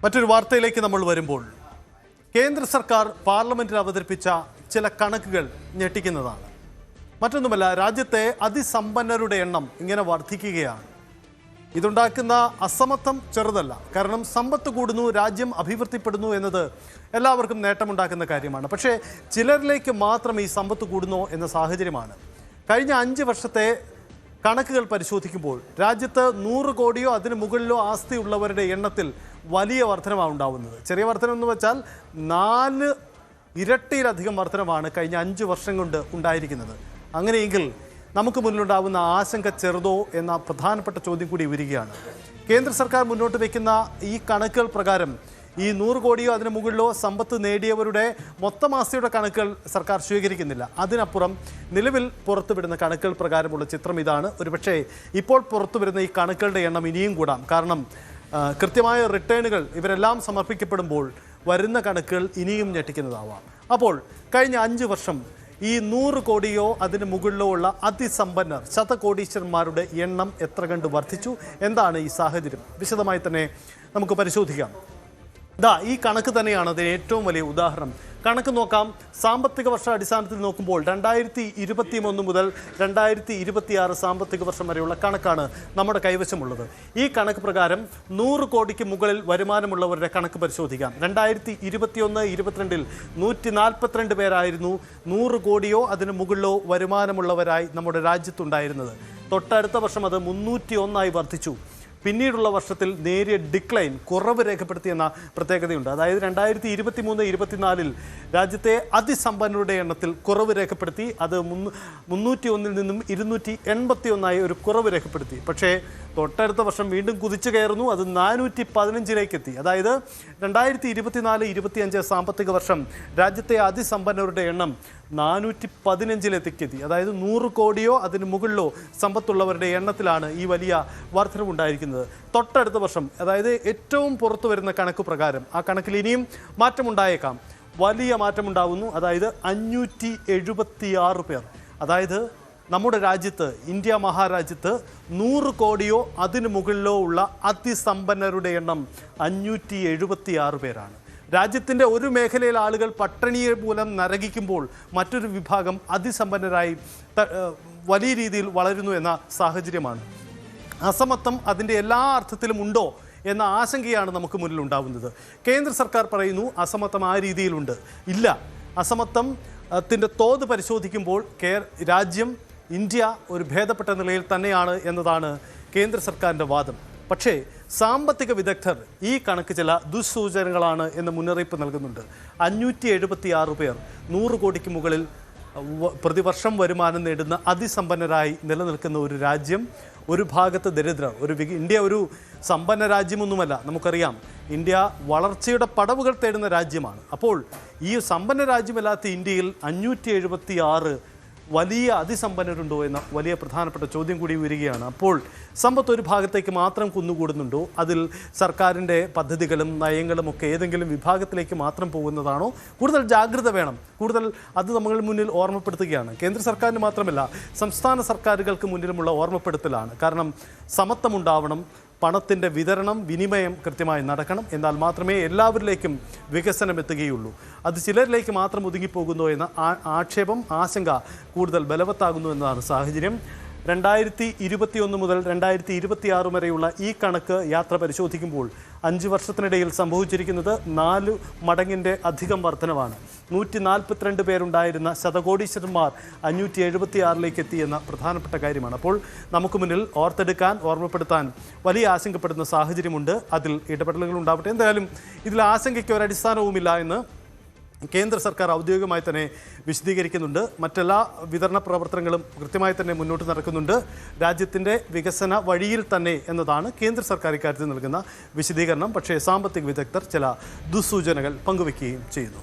മറ്റൊരു വാർത്തയിലേക്ക് നമ്മൾ വരുമ്പോൾ കേന്ദ്ര സർക്കാർ പാർലമെന്റിൽ അവതരിപ്പിച്ച ചില കണക്കുകൾ ഞെട്ടിക്കുന്നതാണ്. മറ്റൊന്നുമല്ല, രാജ്യത്തെ അതിസമ്പന്നരുടെ എണ്ണം ഇങ്ങനെ വർദ്ധിക്കുകയാണ്. ഇതുണ്ടാക്കുന്ന അസമത്വം ചെറുതല്ല. കാരണം സമ്പത്ത് കൂടുന്നു, രാജ്യം അഭിവൃദ്ധിപ്പെടുന്നു എന്നത് എല്ലാവർക്കും നേട്ടമുണ്ടാക്കുന്ന കാര്യമാണ്. പക്ഷേ ചിലരിലേക്ക് മാത്രം ഈ സമ്പത്ത് കൂടുന്നോ എന്ന സാഹചര്യമാണ്. കഴിഞ്ഞ 5 വർഷത്തെ കണക്കുകൾ പരിശോധിക്കുമ്പോൾ രാജ്യത്ത് 100 കോടിയോ അതിന് മുകളിലോ ആസ്തിയുള്ളവരുടെ എണ്ണത്തിൽ വലിയ വർധനമാണ് ഉണ്ടാവുന്നത്. ചെറിയ വർധനം എന്ന് വെച്ചാൽ 4 ഇരട്ടിയിലധികം വർധനമാണ് കഴിഞ്ഞ 5 വർഷം കൊണ്ട് ഉണ്ടായിരിക്കുന്നത്. അങ്ങനെയെങ്കിൽ നമുക്ക് മുന്നിലുണ്ടാകുന്ന ആശങ്ക ചെറുതോ എന്ന പ്രധാനപ്പെട്ട ചോദ്യം കൂടി വരികയാണ്. കേന്ദ്ര സർക്കാർ മുന്നോട്ട് വയ്ക്കുന്ന ഈ കണക്കുകൾ പ്രകാരം ഈ 100 കോടിയോ അതിന് മുകളിലോ സമ്പത്ത് നേടിയവരുടെ മൊത്തം ആസ്തിയുടെ കണക്കുകൾ സർക്കാർ സ്വീകരിക്കുന്നില്ല. അതിനപ്പുറം നിലവിൽ പുറത്തുവിടുന്ന കണക്കുകൾ പ്രകാരമുള്ള ചിത്രം ഇതാണ്. ഒരുപക്ഷെ ഇപ്പോൾ പുറത്തുവരുന്ന ഈ കണക്കുകളുടെ എണ്ണം ഇനിയും കൂടാം. കാരണം കൃത്യമായ റിട്ടേണുകൾ ഇവരെല്ലാം സമർപ്പിക്കപ്പെടുമ്പോൾ വരുന്ന കണക്കുകൾ ഇനിയും ഞെട്ടിക്കുന്നതാവാം. അപ്പോൾ കഴിഞ്ഞ 5 വർഷം ഈ 100 കോടിയോ അതിന് മുകളിലോ ഉള്ള അതിസമ്പന്നർ, ശതകോടീശ്വരന്മാരുടെ എണ്ണം എത്ര കണ്ട് വർദ്ധിച്ചു? എന്താണ് ഈ സാഹചര്യം? വിശദമായി തന്നെ നമുക്ക് പരിശോധിക്കാം. ഈ കണക്ക് തന്നെയാണ് അതിന് ഏറ്റവും വലിയ ഉദാഹരണം. കണക്ക് നോക്കാം. സാമ്പത്തിക വർഷ അടിസ്ഥാനത്തിൽ നോക്കുമ്പോൾ 2021 മുതൽ 2026 സാമ്പത്തിക വർഷം വരെയുള്ള കണക്കാണ് നമ്മുടെ കൈവശമുള്ളത്. ഈ കണക്ക് പ്രകാരം 100 കോടിക്ക് മുകളിൽ വരുമാനമുള്ളവരുടെ കണക്ക് പരിശോധിക്കാം. 2021-22 142 പേരായിരുന്നു 100 കോടിയോ അതിന് മുകളിലോ വരുമാനമുള്ളവരായി നമ്മുടെ രാജ്യത്തുണ്ടായിരുന്നത്. തൊട്ടടുത്ത വർഷം അത് 301 വർദ്ധിച്ചു. പിന്നീടുള്ള വർഷത്തിൽ നേരിയ ഡിക്ലൈൻ, കുറവ് രേഖപ്പെടുത്തിയെന്ന പ്രത്യേകതയുണ്ട്. അതായത് 2023-24 രാജ്യത്തെ അതിസമ്പന്നരുടെ എണ്ണത്തിൽ കുറവ് രേഖപ്പെടുത്തി. അത് 301 നിന്നും 281 ഒരു കുറവ് രേഖപ്പെടുത്തി. പക്ഷേ തൊട്ടടുത്ത വർഷം വീണ്ടും കുതിച്ചു കയറുന്നു. അത് 415 എത്തി. അതായത് 2024-25 സാമ്പത്തിക വർഷം രാജ്യത്തെ അതിസമ്പന്നരുടെ എണ്ണം 415 അതായത് 100 കോടിയോ അതിന് മുകളിലോ സമ്പത്തുള്ളവരുടെ എണ്ണത്തിലാണ് ഈ വലിയ വർധനവുണ്ടായിരിക്കുന്നത്. തൊട്ടടുത്ത വർഷം, അതായത് ഏറ്റവും പുറത്തു വരുന്ന കണക്ക് പ്രകാരം, ആ കണക്കിൽ ഇനിയും മാറ്റമുണ്ടായേക്കാം, വലിയ മാറ്റമുണ്ടാകുന്നു. അതായത് 576 പേർ. അതായത് നമ്മുടെ രാജ്യത്ത്, ഇന്ത്യ മഹാരാജ്യത്ത് 100 കോടിയോ അതിന് മുകളിലോ ഉള്ള അതിസമ്പന്നരുടെ എണ്ണം 576 പേരാണ്. രാജ്യത്തിൻ്റെ ഒരു മേഖലയിൽ ആളുകൾ പട്ടിണിയെ മൂലം നരകിക്കുമ്പോൾ മറ്റൊരു വിഭാഗം അതിസമ്പന്നരായി വലിയ രീതിയിൽ വളരുന്നു എന്ന സാഹചര്യമാണ്. അസമത്വം അതിൻ്റെ എല്ലാ അർത്ഥത്തിലും ഉണ്ടോ എന്ന ആശങ്കയാണ് നമുക്ക് മുന്നിൽ ഉണ്ടാവുന്നത്. കേന്ദ്ര സർക്കാർ പറയുന്നു അസമത്വം ആ രീതിയിലുണ്ട്. ഇല്ല, അസമത്വത്തിൻ്റെ തോത് പരിശോധിക്കുമ്പോൾ രാജ്യം, ഇന്ത്യ ഒരു ഭേദപ്പെട്ട നിലയിൽ തന്നെയാണ് എന്നതാണ് കേന്ദ്ര സർക്കാരിൻ്റെ വാദം. പക്ഷേ സാമ്പത്തിക വിദഗ്ധർ ഈ കണക്ക് ചില ദുസ്സൂചനകളാണ് എന്ന് മുന്നറിയിപ്പ് നൽകുന്നുണ്ട്. 576 പേർ 100 കോടിക്ക് മുകളിൽ പ്രതിവർഷം വരുമാനം നേടുന്ന അതിസമ്പന്നരായി നിലനിൽക്കുന്ന ഒരു രാജ്യം, ഒരു ഭാഗത്ത് ദരിദ്രർ. ഇന്ത്യ ഒരു സമ്പന്ന രാജ്യമൊന്നുമല്ല, നമുക്കറിയാം. ഇന്ത്യ വളർച്ചയുടെ പടവുകൾ തേടുന്ന രാജ്യമാണ്. അപ്പോൾ ഈ സമ്പന്ന രാജ്യമല്ലാത്ത ഇന്ത്യയിൽ 576 വലിയ അതിസമ്പന്നരുണ്ടോ എന്ന വലിയ പ്രധാനപ്പെട്ട ചോദ്യം കൂടി വരികയാണ്. അപ്പോൾ സമ്പത്ത് ഒരു ഭാഗത്തേക്ക് മാത്രം കുന്നുകൂടുന്നുണ്ടോ? അതിൽ സർക്കാരിൻ്റെ പദ്ധതികളും നയങ്ങളും ഒക്കെ ഏതെങ്കിലും വിഭാഗത്തിലേക്ക് മാത്രം പോകുന്നതാണോ? കൂടുതൽ ജാഗ്രത വേണം. അത് നമ്മൾ മുന്നിൽ ഓർമ്മപ്പെടുത്തുകയാണ്. കേന്ദ്ര സർക്കാരിന് മാത്രമല്ല, സംസ്ഥാന സർക്കാരുകൾക്ക് മുന്നിലുമുള്ള ഓർമ്മപ്പെടുത്തലാണ്. കാരണം സമത്വമുണ്ടാവണം, പണത്തിൻ്റെ വിതരണം, വിനിമയം കൃത്യമായി നടക്കണം. എന്നാൽ മാത്രമേ എല്ലാവരിലേക്കും വികസനം എത്തുകയുള്ളൂ. അത് ചിലരിലേക്ക് മാത്രം ഒതുങ്ങിപ്പോകുന്നു എന്ന ആക്ഷേപം, ആശങ്ക കൂടുതൽ ബലവത്താകുന്നു എന്നതാണ് സാഹചര്യം. 2021 മുതൽ 2026 വരെയുള്ള ഈ കണക്ക് യാത്ര പരിശോധിക്കുമ്പോൾ 5 വർഷത്തിനിടയിൽ സംഭവിച്ചിരിക്കുന്നത് 4 മടങ്ങിൻ്റെ അധികം വർധനവാണ്. 142 പേരുണ്ടായിരുന്ന ശതകോടീശ്വരന്മാർ 576 എത്തിയെന്ന പ്രധാനപ്പെട്ട കാര്യമാണ്. അപ്പോൾ നമുക്ക് മുന്നിൽ ഓർമ്മപ്പെടുത്താൻ വലിയ ആശങ്കപ്പെടുന്ന സാഹചര്യമുണ്ട്. അതിൽ ഇടപെടലുകൾ ഉണ്ടാവട്ടെ. എന്തായാലും ഇതിൽ ആശങ്കയ്ക്ക് ഒരടിസ്ഥാനവുമില്ല എന്ന് കേന്ദ്ര സർക്കാർ ഔദ്യോഗികമായി തന്നെ വിശദീകരിക്കുന്നുണ്ട്. മറ്റെല്ലാ വിതരണ പ്രവർത്തനങ്ങളും കൃത്യമായി തന്നെ മുന്നോട്ട് നടക്കുന്നുണ്ട്. രാജ്യത്തിൻ്റെ വികസന വഴിയിൽ തന്നെ എന്നതാണ് കേന്ദ്ര സർക്കാർ ഇക്കാര്യത്തിൽ നൽകുന്ന വിശദീകരണം. പക്ഷേ സാമ്പത്തിക വിദഗ്ധർ ചില ദുസ്സൂചനകൾ പങ്കുവയ്ക്കുകയും ചെയ്യുന്നു.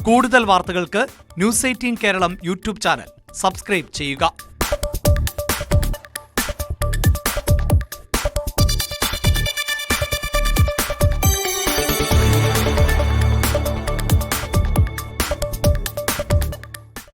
കൂടുതൽ വാർത്തകൾക്ക് News 18 Keralam YouTube channel subscribe ചെയ്യുക.